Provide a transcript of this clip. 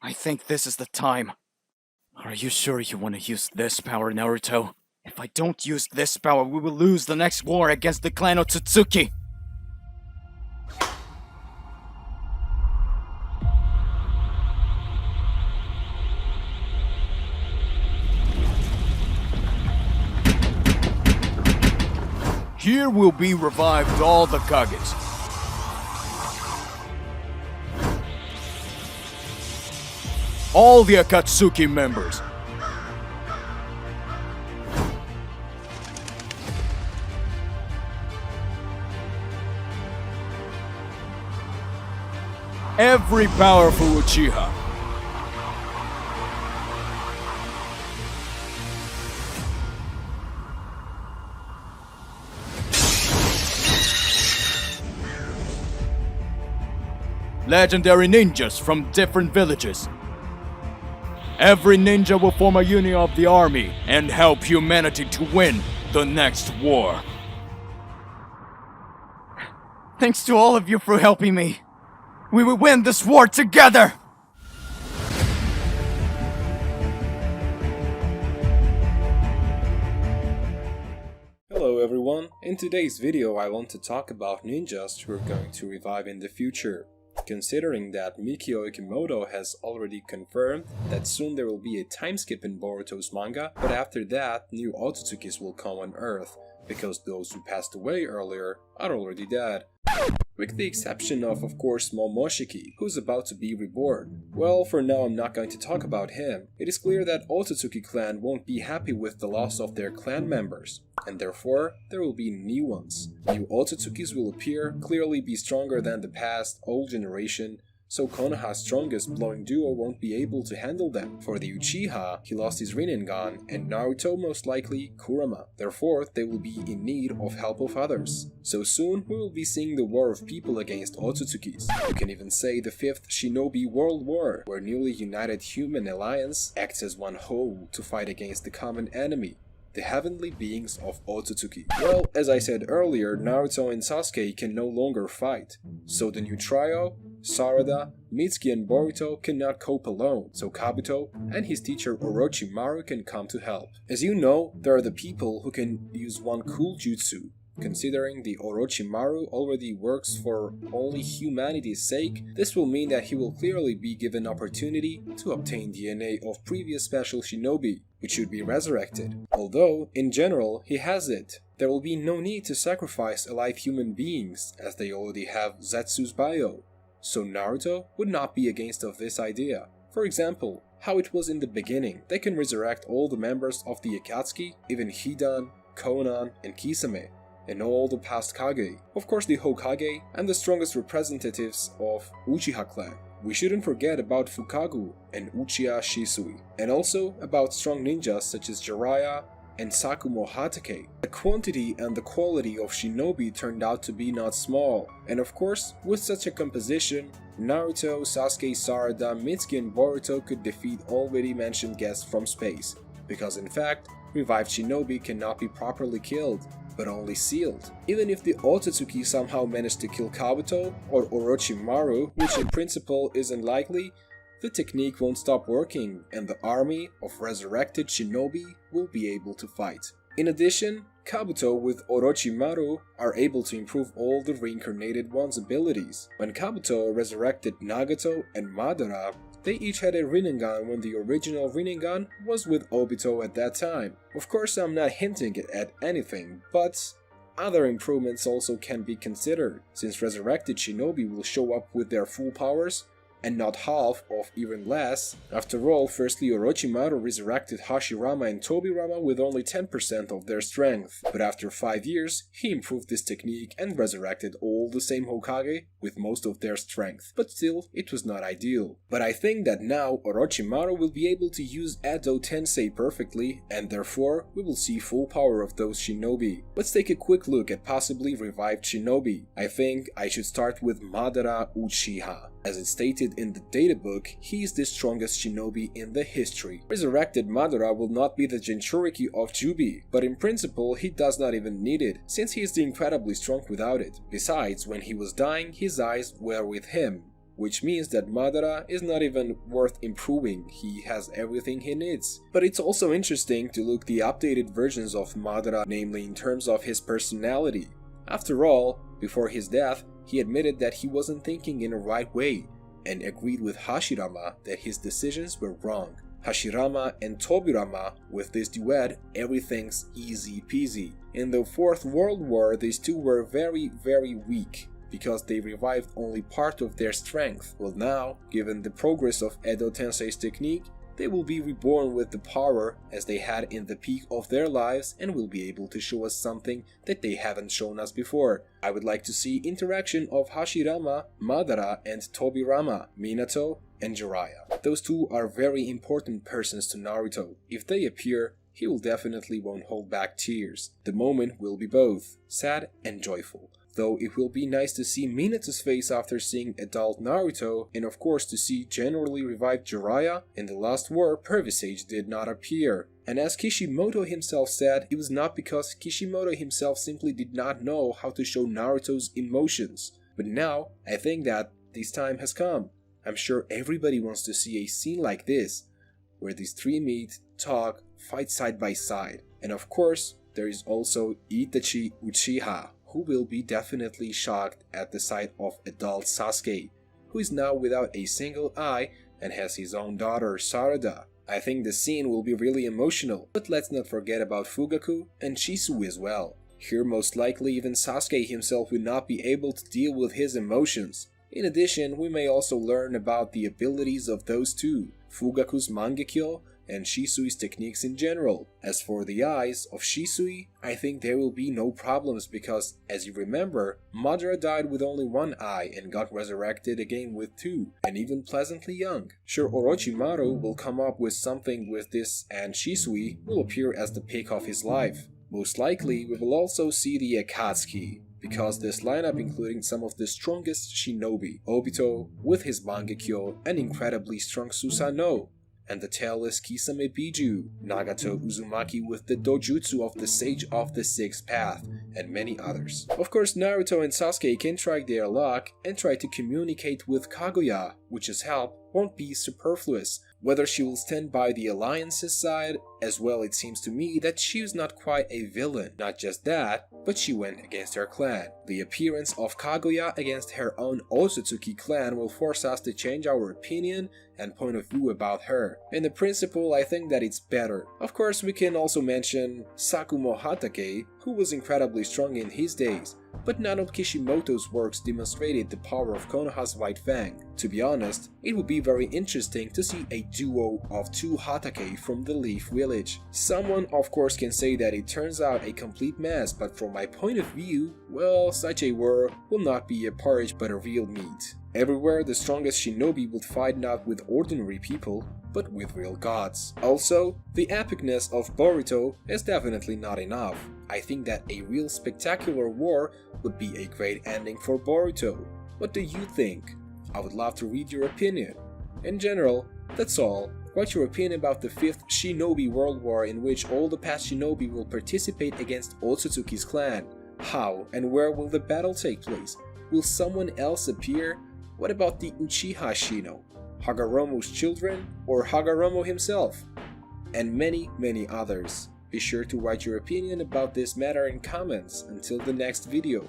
I think this is the time. Are you sure you want to use this power, Naruto? If I don't use this power, we will lose the next war against the clan Otsutsuki! Here will be revived all the Kages. All the Akatsuki members. Every powerful Uchiha. Legendary ninjas from different villages. Every ninja will form a unit of the army and help humanity to win the next war. Thanks to all of you for helping me. We will win this war together! Hello everyone, in today's video I want to talk about ninjas who are going to revive in the future. Considering that Mikio Ikimoto has already confirmed that soon there will be a time skip in Boruto's manga, but after that new Otsutsukis will come on Earth, because those who passed away earlier are already dead. With the exception of course, Momoshiki, who's about to be reborn. Well, for now I'm not going to talk about him. It is clear that Otsutsuki clan won't be happy with the loss of their clan members, and therefore there will be new ones. New Otsutsukis will appear, clearly be stronger than the past, old generation, so Konoha's strongest blowing duo won't be able to handle them. For the Uchiha, he lost his Rinnegan, and Naruto most likely Kurama. Therefore, they will be in need of help of others. So soon, we will be seeing the war of people against Otsutsukis. You can even say the 5th Shinobi World War, where newly united human alliance acts as one whole to fight against the common enemy, the heavenly beings of Otsutsuki. Well, as I said earlier, Naruto and Sasuke can no longer fight, so the new trio, Sarada, Mitsuki and Boruto cannot cope alone, so Kabuto and his teacher Orochimaru can come to help. As you know, there are the people who can use one cool jutsu. Considering the Orochimaru already works for only humanity's sake, this will mean that he will clearly be given opportunity to obtain DNA of previous special shinobi, which should be resurrected. Although, in general, he has it. There will be no need to sacrifice alive human beings, as they already have Zetsu's bio. So Naruto would not be against of this idea. For example, how it was in the beginning, they can resurrect all the members of the Akatsuki, even Hidan, Konan, and Kisame, and all the past Kage, of course the Hokage, and the strongest representatives of Uchiha clan. We shouldn't forget about Fukagu and Uchiha Shisui, and also about strong ninjas such as Jiraiya and Sakumo Hatake. The quantity and the quality of shinobi turned out to be not small, and of course, with such a composition, Naruto, Sasuke, Sarada, Mitsuki and Boruto could defeat already mentioned guests from space, because in fact, revived shinobi cannot be properly killed, but only sealed. Even if the Otsutsuki somehow managed to kill Kabuto or Orochimaru, which in principle is unlikely, the technique won't stop working, and the army of resurrected shinobi will be able to fight. In addition, Kabuto with Orochimaru are able to improve all the reincarnated one's abilities. When Kabuto resurrected Nagato and Madara, they each had a Rinnegan when the original Rinnegan was with Obito at that time. Of course, I'm not hinting at anything, but other improvements also can be considered, since resurrected shinobi will show up with their full powers, and not half of even less. After all, firstly Orochimaru resurrected Hashirama and Tobirama with only 10% of their strength, but after 5 years, he improved this technique and resurrected all the same Hokage with most of their strength, but still, it was not ideal. But I think that now Orochimaru will be able to use Edo Tensei perfectly, and therefore, we will see full power of those shinobi. Let's take a quick look at possibly revived shinobi. I think I should start with Madara Uchiha. As it's stated in the databook, he is the strongest shinobi in the history. Resurrected Madara will not be the Jinchuriki of Jubi, but in principle he does not even need it, since he is incredibly strong without it. Besides, when he was dying, his eyes were with him. which means that Madara is not even worth improving, he has everything he needs. But it's also interesting to look the updated versions of Madara, namely in terms of his personality. After all, before his death, he admitted that he wasn't thinking in the right way, and agreed with Hashirama that his decisions were wrong. Hashirama and Tobirama, with this duet, everything's easy peasy. In the Fourth World War, these two were very weak, because they revived only part of their strength. Well now, given the progress of Edo Tensei's technique, they will be reborn with the power as they had in the peak of their lives and will be able to show us something that they haven't shown us before. I would like to see interaction of Hashirama, Madara, and Tobirama, Minato, and Jiraiya. Those two are very important persons to Naruto. If they appear, he will definitely won't hold back tears. The moment will be both sad and joyful. Though it will be nice to see Minato's face after seeing adult Naruto, and of course to see generally revived Jiraiya. In the last war, Pervisage did not appear. And as Kishimoto himself said, it was not because Kishimoto himself simply did not know how to show Naruto's emotions. But now, I think that this time has come. I'm sure everybody wants to see a scene like this, where these three meet, talk, fight side by side. And of course, there is also Itachi Uchiha, who will be definitely shocked at the sight of adult Sasuke, who is now without a single eye and has his own daughter Sarada. I think the scene will be really emotional, but let's not forget about Fugaku and Shisu as well. Here most likely even Sasuke himself will not be able to deal with his emotions. In addition, we may also learn about the abilities of those two, Fugaku's Mangekyo and Shisui's techniques in general. As for the eyes of Shisui, I think there will be no problems because, as you remember, Madara died with only one eye and got resurrected again with two, and even pleasantly young. Sure, Orochimaru will come up with something with this, and Shisui will appear as the peak of his life. Most likely, we will also see the Akatsuki, because this lineup including some of the strongest shinobi, Obito with his Mangekyo and incredibly strong Susanoo, and the tailless Kisame Biju, Nagato Uzumaki with the dojutsu of the Sage of the Sixth Path, and many others. Of course, Naruto and Sasuke can try their luck and try to communicate with Kaguya, which's help won't be superfluous. Whether she will stand by the Alliance's side, as well it seems to me that she was not quite a villain. Not just that, but she went against her clan. The appearance of Kaguya against her own Otsutsuki clan will force us to change our opinion and point of view about her. In the principle, I think that it's better. Of course, we can also mention Sakumo Hatake, who was incredibly strong in his days, but none of Kishimoto's works demonstrated the power of Konoha's White Fang. To be honest, it would be very interesting to see a duo of two Hatake from the Leaf Village. Someone of course can say that it turns out a complete mess, but from my point of view, well, such a war will not be a porridge but a real meat. Everywhere the strongest shinobi would fight not with ordinary people, but with real gods. Also, the epicness of Boruto is definitely not enough. I think that a real spectacular war would be a great ending for Boruto. What do you think? I would love to read your opinion. In general, that's all. What's your opinion about the 5th Shinobi World War in which all the past shinobi will participate against Otsutsuki's clan? How and where will the battle take place? Will someone else appear? What about the Uchiha Shino? Hagoromo's children or Hagoromo himself? And many others. Be sure to write your opinion about this matter in comments. Until the next video.